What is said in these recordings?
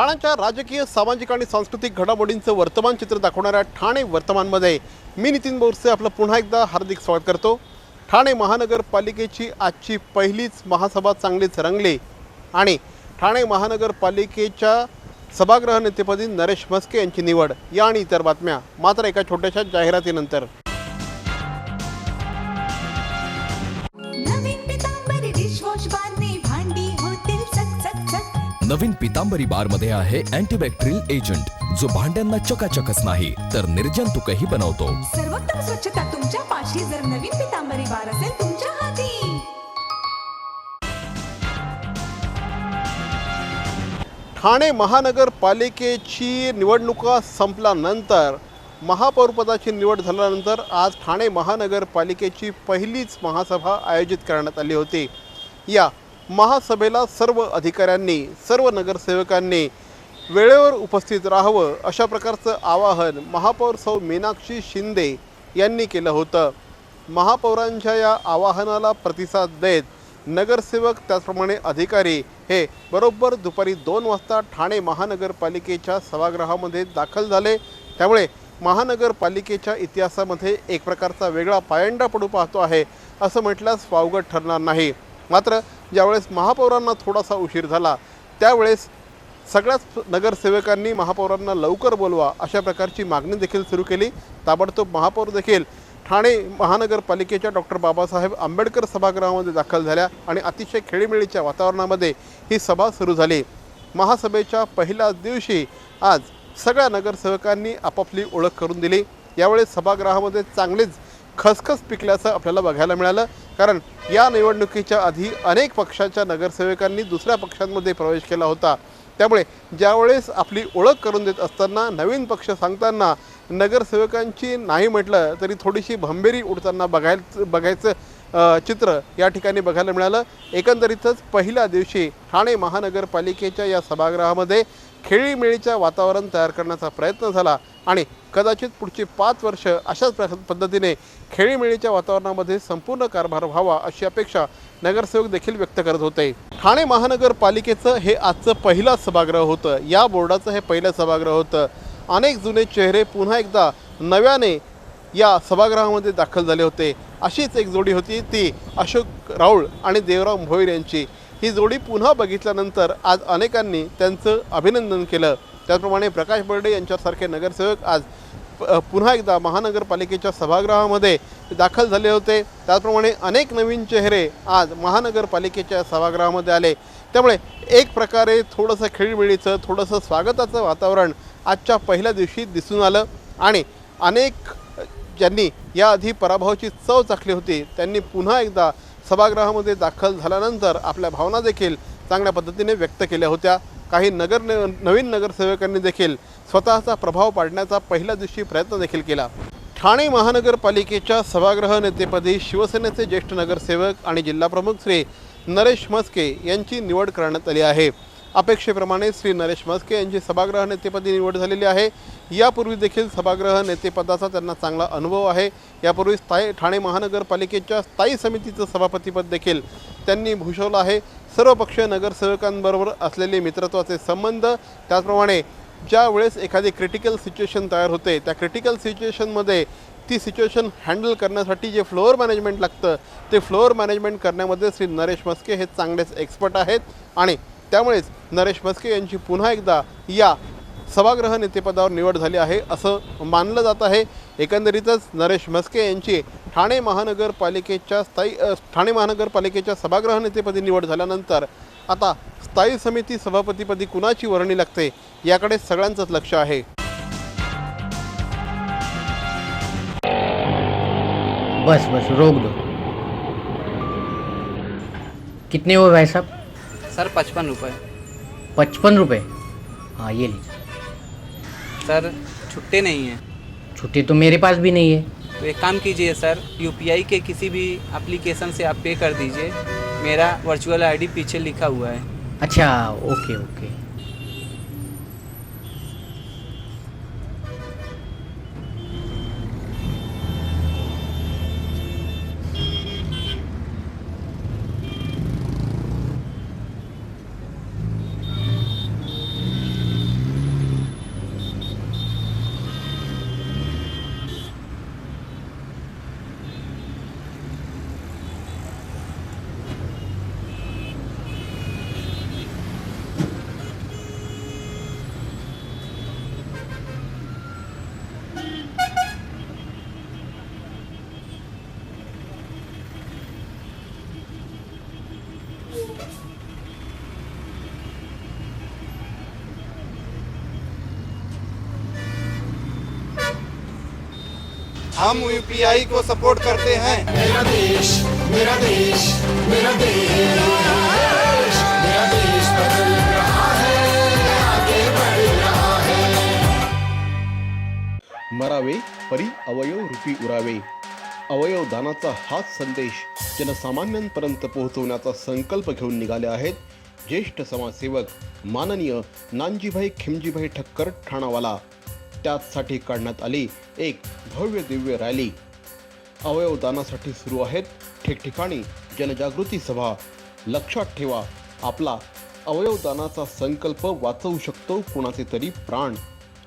ठाण्याच्या राजकीय, सामाजिक आणि सांस्कृतिक घडामोडींचं वर्तमान चित्र दाखवणाऱ्या ठाणे वर्तमानमध्ये मी नितीन बोरसे आपलं पुन्हा एकदा हार्दिक स्वागत करतो। ठाणे महानगरपालिकेची आजची पहिलीच महासभा चांगलीच रंगली आणि ठाणे महानगरपालिकेच्या सभागृह नेतेपदी नरेश म्हस्के यांची निवड। या आणि इतर बातम्या मात्र एका छोट्याशा जाहिरातीनंतर। नवीन पितांबरी बार मध्ये आहे अँटीबॅक्टेरियल एजंट, जो भांड्यांना चकाचकच नाही तर निर्जंतुकही बनवतो। सर्वोत्तम स्वच्छता तुमच्या पाशी जर नवीन पितांबरी बार असेल तुमच्या हाती। ठाणे महानगरपालिकेची निवडणुका संपल्यानंतर महापौरपदाची निवड झाल्यानंतर आज ठाणे महानगरपालिकेची पहिलीच महासभा आयोजित करण्यात आली होती। या महासभेला सर्व अधिकाऱ्यांनी, सर्व नगरसेवकांनी वेळेवर उपस्थित राहावं अशा प्रकारचं आवाहन महापौर सौ मीनाक्षी शिंदे यांनी केलं होतं। महापौरांच्या या आवाहनाला प्रतिसाद देत नगरसेवक त्याचप्रमाणे अधिकारी हे बरोबर दुपारी 2 वाजता ठाणे महानगरपालिकेच्या सभागृहामध्ये दाखल झाले। त्यामुळे महानगरपालिकेच्या इतिहासामध्ये एक प्रकारचा वेगळा पायंडा पडू पाहतो आहे असं म्हटल्यास वावगं ठरणार नाही। मात्र ज्यावेळेस महापौरांना थोडासा उशीर झाला त्यावेळेस सगळ्याच नगरसेवकांनी महापौरांना लवकर बोलवा अशा प्रकारची मागणी देखील सुरू केली। ताबडतोब महापौर देखील ठाणे महानगरपालिकेच्या डॉक्टर बाबासाहेब आंबेडकर सभागृहामध्ये दाखल झाल्या आणि अतिशय खेळीमेळीच्या वातावरणामध्ये ही सभा सुरू झाली। महासभेच्या पहिल्याच दिवशी आज सगळ्या नगरसेवकांनी आपापली ओळख करून दिली। यावेळेस सभागृहामध्ये चांगलीच खसखस पिकल्याचं आपल्याला बघायला मिळालं, कारण या निवडणुकीच्या आधी अनेक पक्षाच्या नगरसेवकांनी दुसऱ्या पक्षांमध्ये प्रवेश केला होता। त्यामुळे ज्यावेळेस आपली ओळख करून देत असताना नवीन पक्ष सांगताना नगरसेवकांची नाही म्हटलं तरी थोडीशी भंबेरी उडताना बघायचं चित्र या ठिकाणी बघायला मिळालं। एकंदरीतच पहिल्या दिवशी ठाणे महानगरपालिकेच्या या सभागृहामध्ये खेळीमेळीचं वातावरण तयार करण्याचा प्रयत्न झाला आणि कदाचित पुढची 5 वर्ष अशाच पद्धतीने खेळीमेळीच्या वातावरणामध्ये संपूर्ण कारभार व्हावा अशी अपेक्षा नगरसेवक देखील व्यक्त करत होते। ठाणे महानगरपालिकेचं हे आजचं पहिलं सभागृह होतं। या बोर्डाचं हे पहिलं सभागृह होतं। अनेक जुने चेहरे पुन्हा एकदा नव्याने या सभागृहामध्ये दाखल झाले होते। अशीच एक जोडी होती ती अशोक राऊळ आणि देवराम भोईर यांची। ही जोडी पुन्हा बघितल्यानंतर आज अनेकांनी त्यांचं अभिनंदन केलं। त्याचप्रमाणे प्रकाश बर्डे यांच्यासारखे नगरसेवक आज पुन्हा एकदा महानगरपालिकेच्या सभागृहामध्ये दाखल झाले होते। त्याचप्रमाणे अनेक नवीन चेहरे आज महानगरपालिकेच्या सभागृहामध्ये आले। त्यामुळे एक प्रकारे थोडंसं खेळीमेळीचं, थोडंसं स्वागताचं वातावरण आजच्या पहिल्या दिवशी दिसून आलं आणि अनेक ज्यांनी याआधी पराभवाची चव चाखली होती त्यांनी पुन्हा एकदा सभागृहामध्ये दाखल झाल्यानंतर आपल्या भावना देखील चांगल्या पद्धतीने व्यक्त केल्या होत्या। काही नवीन नगरसेवकांनी देखील स्वतःचा प्रभाव पाडण्याचा पहिल्या दिवशी प्रयत्न देखील केला। ठाणे महानगरपालिकेच्या सभागृह नेतेपदी शिवसेनेचे ज्येष्ठ नगरसेवक आणि जिल्हाप्रमुख श्री नरेश म्हस्के यांची निवड करण्यात आली आहे। अपेक्षेप्रमाणे श्री नरेश म्हस्के यांची सभागृह नेतेपदी निवड झालेली आहे। यापूर्वी देखील सभागृह नेतेपदाचा त्यांना चांगला अनुभव आहे। यापूर्वी ठाणे महानगरपालिकेच्या स्थायी समितीचं सभापतिपद देखील त्यांनी भूषवलं आहे। सर्व पक्षीय नगरसेवकांबरोबर असलेले मित्रत्वाचे संबंध, त्याचप्रमाणे ज्या वेळेस एखादी क्रिटिकल सिच्युएशन तयार होते त्या क्रिटिकल सिच्युएशनमध्ये ती सिच्युएशन हँडल करण्यासाठी जे फ्लोअर मॅनेजमेंट लागतं ते फ्लोअर मॅनेजमेंट करण्यामध्ये श्री नरेश म्हस्के हे चांगलेच एक्सपर्ट आहेत आणि त्यामुळेच नरेश म्हस्के यांची पुन्हा एकदा या सभागृह नेतेपदावर निवड झाली आहे असं मानलं जात आहे। एकंदरीतच नरेश म्हस्के यांची ठाणे महानगरपालिकेच्या सभागृह नेतेपदी निवड झाल्यानंतर आता स्थायी समिती सभापतीपदी कुणाची वर्णी लागते याकडे सगळ्यांचंच लक्ष आहे। बस रोक दो। कितने हुए भाई साहब? सर 55 रुपये। 55 रुपये? हाँ ये लीजिए। सर छुट्टे नहीं हैं। छुट्टी तो मेरे पास भी नहीं है। तो एक काम कीजिए सर, यूपीआई के किसी भी एप्लीकेशन से आप पे कर दीजिए। मेरा वर्चुअल आईडी पीछे लिखा हुआ है। अच्छा ओके ओके। हम यूपीआई को सपोर्ट करते हैं। मेरा देश, मेरा देश, मेरा देश, मेरा देश बदल रहा है, आगे बढ़ रहा है। मरावे परी अवयव रूपी उरावे. अवयव दानाचा हाच संदेश जनसामान्यांपर्यंत पोहोचवण्याचा संकल्प घेऊन निघाले आहेत ज्येष्ठ समाजसेवक माननीय नानजीभाई खिमजीभाई ठक्कर ठाणावाला. त्याचसाठी काढण्यात आली एक भव्य दिव्य रॅली. अवयव दानासाठी सुरू आहेत ठिकठिकाणी जनजागृती सभा. लक्षात ठेवा, आपला अवयव दानाचा संकल्प वाचवू शकतो कुणाचे तरी प्राण,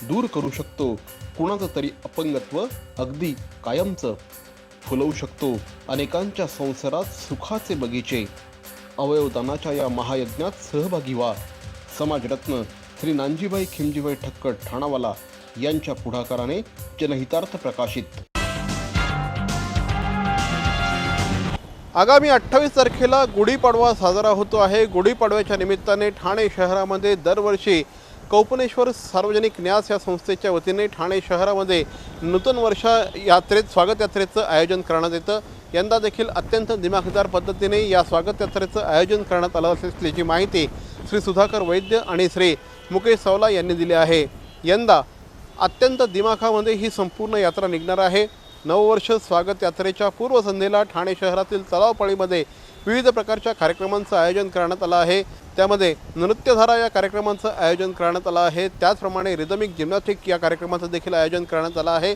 दूर करू शकतो कुणाचं तरी अपंगत्व अगदी कायमचं, फुलवू शकतो अनेकांच्या संसारात सुखाचे बगीचे. अवयवदानाच्या या महायज्ञात सहभागी व्हा. समाजरत्न श्री नानजीभाई खिमजीभाई ठक्कर ठाणावाला यांच्या पुढाकाराने जनहितार्थ प्रकाशित. आगामी 28 तारखेला गुढीपाडवा साजरा होतो आहे. गुढीपाडव्याच्या निमित्ताने ठाणे शहरामध्ये दरवर्षी कौपनेश्वर सार्वजनिक न्यास या संस्थेच्या वतीने ठाणे शहरामध्ये नूतन वर्ष यात्रेत स्वागत यात्रेचं आयोजन करण्यात येतं. यंदा देखील अत्यंत दिमाखदार पद्धतीने या स्वागत यात्रेचं आयोजन करण्यात आलं असल्याची माहिती श्री सुधाकर वैद्य आणि श्री मुकेश सवला यांनी दिली आहे. यंदा अत्यंत दिमाखामध्ये ही संपूर्ण यात्रा निघणार आहे. नववर्ष स्वागत यात्रेच्या पूर्वसंध्येला ठाणे शहरातील तलावपाळीमध्ये विविध प्रकारच्या कार्यक्रमांचं आयोजन करण्यात आलं आहे. त्यामध्ये नृत्यधारा या कार्यक्रमांचं आयोजन करण्यात आलं आहे. त्याचप्रमाणे रिदमिक जिम्नॅस्टिक या कार्यक्रमाचं देखील आयोजन करण्यात आलं आहे.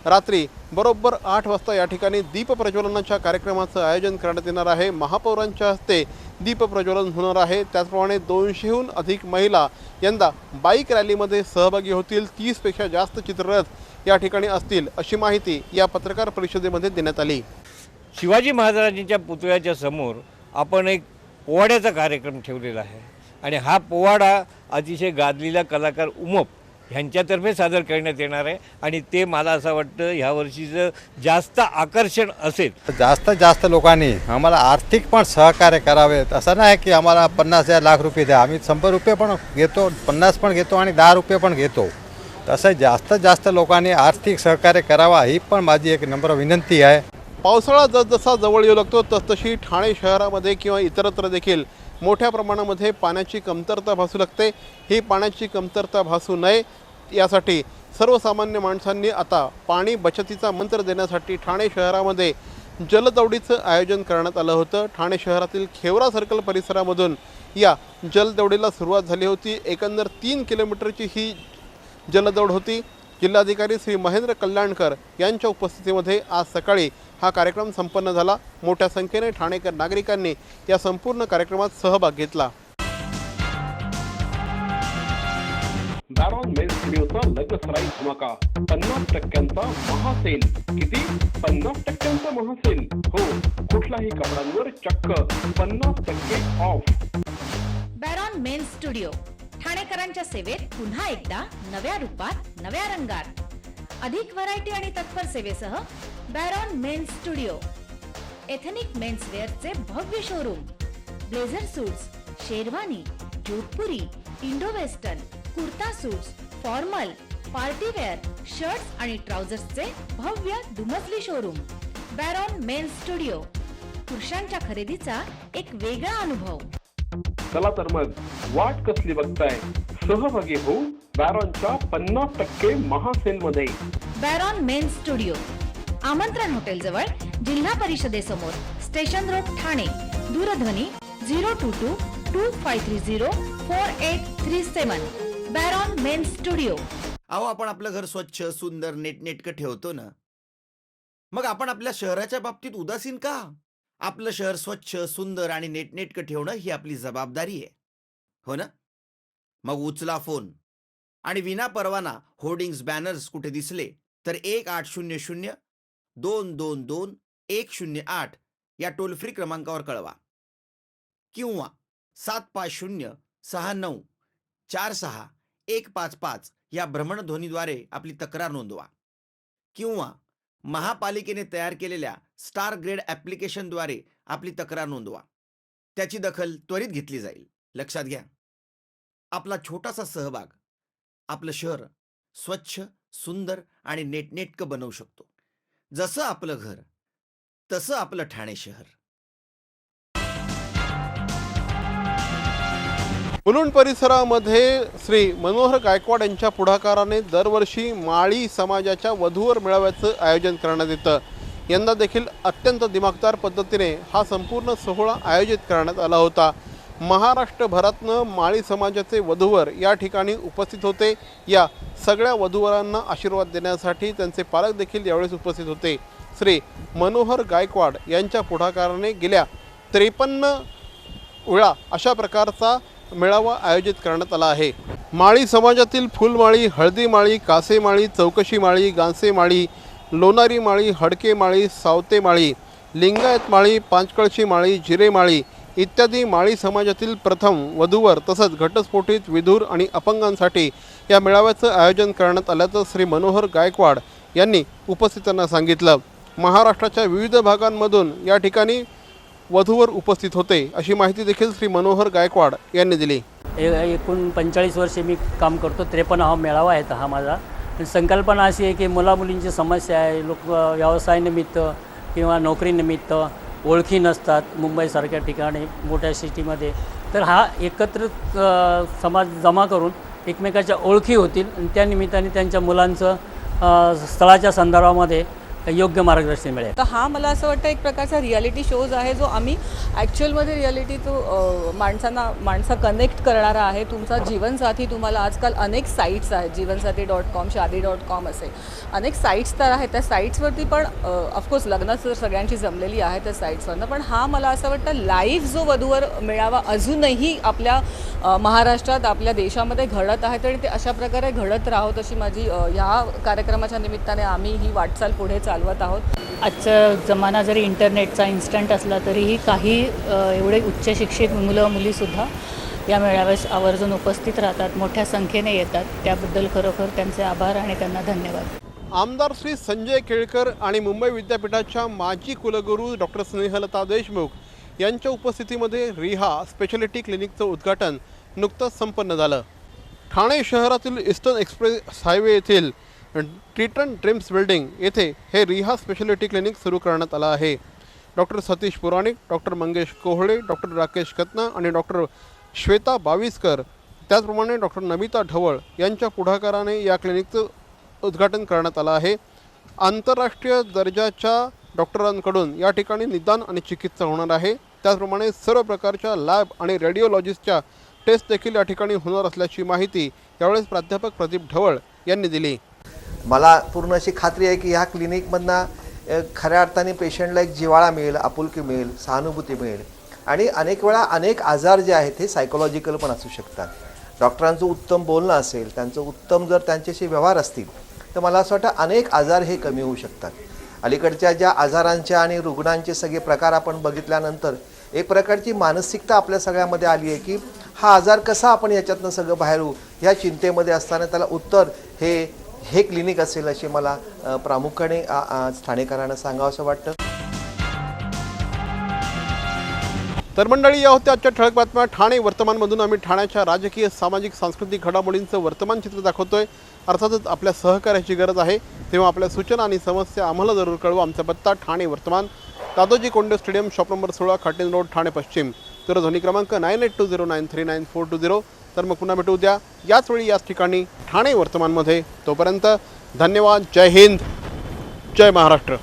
रात्री बरोबर 8 वाजता या ठिकाणी दीप प्रज्वलनाच्या कार्यक्रमाचं आयोजन करण्यात येणार आहे. महापौरांच्या हस्ते दीप प्रज्वलन होणार आहे. त्याचप्रमाणे 200हून अधिक महिला यंदा बाईक रॅलीमध्ये सहभागी होतील. 30पेक्षा जास्त चित्ररथ या ठिकाणी असतील अशी माहिती या पत्रकार परिषदेमध्ये देण्यात आली. शिवाजी महाराजांच्या पुतळ्याच्या समोर आपण एक पोवाड्याचा कार्यक्रम ठेवलेला आहे आणि हा पोवाडा अतिशय गाजलेला कलाकार उमप ह्यांच्यातर्फे सादर करण्यात येणार आहे आणि ते मला असं वाटतं ह्या वर्षीचं जास्त आकर्षण असेल. जास्तीत जास्त लोकांनी आम्हाला आर्थिक पण सहकार्य करावेत. असं नाही की आम्हाला 50,000 लाख रुपये द्या, आम्ही 100 रुपये पण घेतो, 50 पण घेतो आणि 10 रुपये पण घेतो. तसं जास्तीत जास्त लोकांनी आर्थिक सहकार्य करावा ही पण माझी एक नम्र विनंती आहे. पावसाळा जसजसा जवळ येऊ लागतो तसतशी ठाणे शहरामध्ये किंवा इतरत्र देखील मोठ्या प्रमाणामध्ये पाण्याची कमतरता भासू लागते. ही पाण्याची कमतरता भासू नये यासाठी सर्वसामान्य माणसांनी आता पाणी बचतीचा मंत्र देण्यासाठी ठाणे शहरामध्ये जलदौडीचं आयोजन करण्यात आलं होतं. ठाणे शहरातील खेवरा सर्कल परिसरामधून या जलदौडीला सुरुवात झाली होती. एकंदर 3 किलोमीटरची ही जलदौड होती. जिल्हाधिकारी श्री महेंद्र कल्याणकर यांच्या उपस्थितीमध्ये आज सकाळी हा कार्यक्रम संपन्न झाला. मोठ्या संख्येने ठाणेकर नागरिकांनी या संपूर्ण कार्यक्रमात सहभाग घेतला. बॅरॉन मेल स्टुडिओचा लग्नसराई धमाका 50% महासेल. किती? 50% महासेल. हो, कुठल्याही कपड्यांवर चक्क 50% ऑफ. बॅरॉन मेन स्टुडिओ ठाणेकरांच्या सेवेत पुन्हा एकदा नव्या रूपात नव्या रंगात. अधिक व्हरायटी आणि तत्पर सेवेसह Baron men studio. Ethnic mens वेअरचे भव्य showroom. Blazer suits, sherwani, Jodhpuri, Indo western, kurta suits, formal, party wear, shirts आणि ट्राउझर्सचे भव्य दुमजली शोरूम. बॅरॉन men studio. पुरुषांच्या खरेदीचा एक वेगळा अनुभव. चला तर मग वाट कसली बघताय, सहभागी होऊ बॅरॉनच्या 50% महासेल मध्ये. बॅरॉन मेन स्टुडिओ, आमंत्रण हॉटेल जवळ, जिल्हा परिषदेसमोर, स्टेशन रोड, ठाणे. दूरध्वनी 022-2530-4837. बॅरॉन मेन स्टुडिओ. अहो, आपण आपलं घर स्वच्छ, सुंदर, नेटनेटकं ठेवतो ना, मग आपण आपल्या शहराच्या बाबतीत उदासीन का? आपलं शहर स्वच्छ, सुंदर आणि नेटनेटकं ठेवणं ही आपली जबाबदारी आहे, हो ना? मग उचला फोन आणि विना परवाना होर्डिंग्स, बॅनर्स कुठे दिसले तर 1800-222-108 या टोल फ्री क्रमांकावर कळवा किंवा 750-6946-155 या भ्रमणध्वनीद्वारे आपली तक्रार नोंदवा किंवा महापालिकेने तयार केलेल्या स्टार ग्रेड ॲप्लिकेशनद्वारे आपली तक्रार नोंदवा. त्याची दखल त्वरित घेतली जाईल. लक्षात घ्या, आपला छोटासा सहभाग आपलं शहर स्वच्छ, सुंदर आणि नेटनेटकं बनवू शकतो. जसं आपलं घर तसं आपलं ठाणे शहर. मुलुंड परिसरामध्ये श्री मनोहर गायकवाड यांच्या पुढाकाराने दरवर्षी माळी समाजाच्या वधूवर मेळाव्याचं आयोजन करण्यात येतं. यंदा देखील अत्यंत दिमागदार पद्धतीने हा संपूर्ण सोहळा आयोजित करण्यात आला होता. महाराष्ट्रभरातनं माळी समाजाचे वधूवर या ठिकाणी उपस्थित होते. या सगळ्या वधूवरांना आशीर्वाद देण्यासाठी त्यांचे पालक देखील यावेळेस उपस्थित होते. श्री मनोहर गायकवाड यांच्या पुढाकाराने गेल्या 53 वेळा अशा प्रकारचा मेळावा आयोजित करण्यात आला आहे. माळी समाजातील फुलमाळी, हळदी माळी, कासे माळी, चौकशी माळी, गांसे माळी, लोणारी माळी, हडके माळी, सावते माळी, लिंगायत माळी, पांचकळशी माळी, जिरे माळी इत्यादी माळी समाजातील प्रथम वधूवर तसंच घटस्फोटित, विधूर आणि अपंगांसाठी या मेळाव्याचं आयोजन करण्यात आल्याचं श्री मनोहर गायकवाड यांनी उपस्थितांना सांगितलं. महाराष्ट्राच्या विविध भागांमधून या ठिकाणी वधूवर उपस्थित होते अशी माहिती देखील श्री मनोहर गायकवाड यांनी दिली. एकूण 45 वर्षे मी काम करतो. 53 हा मेळावा आहे हा माझा. संकल्पना अशी आहे की मुलामुलींची समस्या आहे, लोक व्यवसायानिमित्त किंवा नोकरीनिमित्त ओळखी नसतात मुंबईसारख्या ठिकाणी मोठ्या सिटीमध्ये, तर हा एकत्रित समाज जमा करून एकमेकाच्या ओळखी होतील आणि त्या निमित्ताने त्यांच्या मुलांचं स्थळाच्या संदर्भामध्ये योग्य मार्गदर्शन मिळेल. तर हा मला असं वाटतं एक प्रकारचा रियालिटी शोज आहे जो आम्ही ॲक्च्युअलमध्ये रियालिटी तो माणसं कनेक्ट करणारा आहे. तुमचा जीवनसाथी तुम्हाला आजकाल अनेक साईट्स आहेत, जीवनसाथी.com, शादी.com असे अनेक साईट्स तर आहेत. त्या साईट्सवरती पण ऑफकोर्स लग्न तर सगळ्यांची जमलेली आहे त्या साईट्सवरनं, पण हा मला असं वाटतं लाईव्ह जो वधूवर मेळावा अजूनही आपल्या महाराष्ट्रात आपल्या देशामध्ये घडत आहेत आणि ते अशा प्रकारे घडत राहोत अशी माझी ह्या कार्यक्रमाच्या निमित्ताने आम्ही ही वाटचाल पुढे चालवत आहोत. आजचा जमाना जरी इंटरनेटचा इन्स्टंट असला तरीही काही एवढे उच्च शिक्षित मुलं मुलीसुद्धा या मेळाव्यास आवर्जून उपस्थित राहतात, मोठ्या संख्येने येतात. त्याबद्दल खरोखर त्यांचे आभार आणि त्यांना धन्यवाद. आमदार श्री संजय केळकर आणि मुंबई विद्यापीठाच्या माजी कुलगुरू डॉक्टर स्नेहलता देशमुख यांच्या उपस्थितीमध्ये रिहा स्पेशालिटी क्लिनिकचं उद्घाटन नुकतंच संपन्न झालं. ठाणे शहरातील ईस्टर्न एक्सप्रेस हायवे येथील ट्रिटन ड्रीम्स बिल्डिंग येथे हे रिहा स्पेशालिटी क्लिनिक सुरू करण्यात आलं आहे. डॉक्टर सतीश पुराणिक, डॉक्टर मंगेश कोहळे, डॉक्टर राकेश कतना आणि डॉक्टर श्वेता बाविस्कर त्याचप्रमाणे डॉक्टर नमिता ढवळ यांच्या पुढाकाराने या क्लिनिकचं उद्घाटन करण्यात आलं आहे. आंतरराष्ट्रीय दर्जाच्या डॉक्टरांकडून या ठिकाणी निदान आणि चिकित्सा होणार आहे. त्याचप्रमाणे सर्व प्रकारच्या लॅब आणि रेडिओलॉजिस्टच्या टेस्ट देखील या ठिकाणी होणार असल्याची माहिती यावेळेस प्राध्यापक प्रदीप ढवळ यांनी दिली. मला पूर्ण अशी खात्री आहे की ह्या क्लिनिकमधनं खऱ्या अर्थाने पेशंटला एक जिव्हाळा मिळेल, आपुलकी मिळेल, सहानुभूती मिळेल आणि अनेक वेळा अनेक आजार जे आहेत हे सायकोलॉजिकल पण असू शकतात. डॉक्टरांचं उत्तम बोलणं असेल, त्यांचं उत्तम जर त्यांच्याशी व्यवहार असतील तर मला असं वाटतं अनेक आजार हे कमी होऊ शकतात. अलीकडच्या ज्या आजारांच्या आणि रुग्णांचे सगळे प्रकार आपण बघितल्यानंतर एक प्रकारची मानसिकता आपल्या सगळ्यामध्ये आली आहे की हा आजार कसा आपण याच्यातनं सगळं बाहेर येऊ ह्या चिंतेमध्ये असताना त्याला उत्तर हे क्लिनिक असेल अशी मला प्रामुख्याने ठाणेकरांना सांगावं असं वाटतं. तर मंडळी, या होत्या आजच्या ठळक बातम्या. ठाणे वर्तमानमधून आम्ही ठाण्याच्या राजकीय, सामाजिक, सांस्कृतिक घडामोडींचं वर्तमान चित्र दाखवतोय. अर्थातच आपल्या सहकार्याची गरज आहे, तेव्हा आपल्या सूचना आणि समस्या आम्हाला जरूर कळवा. आमचा पत्ता ठाणे वर्तमान, Dadoji Konde stadium, shop number 16, खाटीन रोड, ठाणे पश्चिम. दूरध्वनी क्रमांक 9820939420. तर मग पुन्हा भेटू उद्या याच वेळी याच ठिकाणी ठाणे वर्तमानमध्ये. तोपर्यंत धन्यवाद. जय हिंद, जय महाराष्ट्र.